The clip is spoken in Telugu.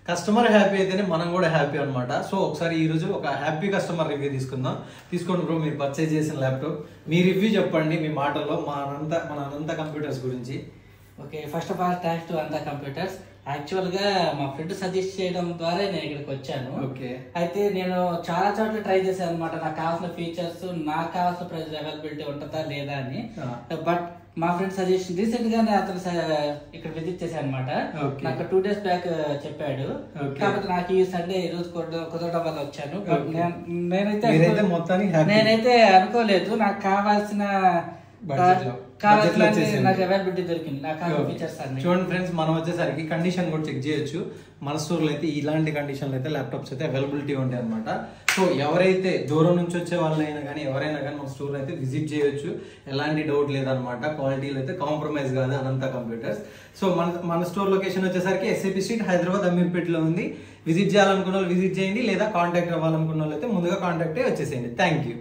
కస్టమర్ హ్యాపీ అయితేనే మనం కూడా హ్యాపీ అనమాట. సో ఒకసారి ఈ రోజు ఒక హ్యాపీ కస్టమర్ రివ్యూ తీసుకుందాం. తీసుకోండి బ్రో, మీరు పర్చేజ్ చేసిన ల్యాప్టాప్ మీ రివ్యూ చెప్పండి మీ మాటల్లో మన అనంత కంప్యూటర్స్ గురించి. Okay, first of all thanks to Anantha computers. Actual గా మా ఫ్రెండ్ సజెస్ట్ చేయడం ద్వారా నేను ఇక్కడికి వచ్చాను. ఓకే, అయితే నేను చాలా చోట్ల ట్రై చేశాను అనమాట, నాకు కావాల్సిన ఫీచర్స్, నాకు కావాల్సిన ప్రైస్ అవైలబిలిటీ ఉంటుందా లేదా అని. బట్ మా ఫ్రెండ్ సజెషన్ రీసెంట్ గానే అతను ఇక్కడ విజిట్ చేశాను అనమాట. నాకు 2 days బ్యాక్ చెప్పాడు. కాబట్టి నాకు ఈ సండే ఈ రోజు కుదరడం వల్ల వచ్చాను. బట్ నేనైతే అనుకోలేదు నాకు కావాల్సిన నాకు అవైలబిలిటీ దొరికింది, నాకు ఫీచర్స్ అన్ని. చూడండి ఫ్రెండ్స్, మనం వచ్చేసరికి కండిషన్ కూడా చెక్ చేయొచ్చు. మన స్టోర్ లో అయితే ఇలాంటి కండిషన్లు అయితే ల్యాప్టాప్స్ అయితే అవైలబిలిటీ ఉంటాయి అనమాట. సో ఎవరైతే దూరం నుంచి వచ్చే వాళ్ళైనా కానీ ఎవరైనా కానీ మన స్టోర్ అయితే విజిట్ చేయొచ్చు, ఎలాంటి డౌట్ లేదనమాట. క్వాలిటీలో అయితే కాంప్రమైజ్ కాదు అనంత కంప్యూటర్స్. సో మన స్టోర్ లొకేషన్ వచ్చేసరికి ఎస్ఏపీ స్ట్రీట్, హైదరాబాద్, అమీర్పేటలో ఉంది. విజిట్ చేయాలనుకున్న వాళ్ళు విజిట్ చేయండి, లేదా కాంటాక్ట్ అవ్వాలనుకున్న వాళ్ళు అయితే ముందుగా కాంటాక్ట్ వచ్చేసేయండి. Thank you.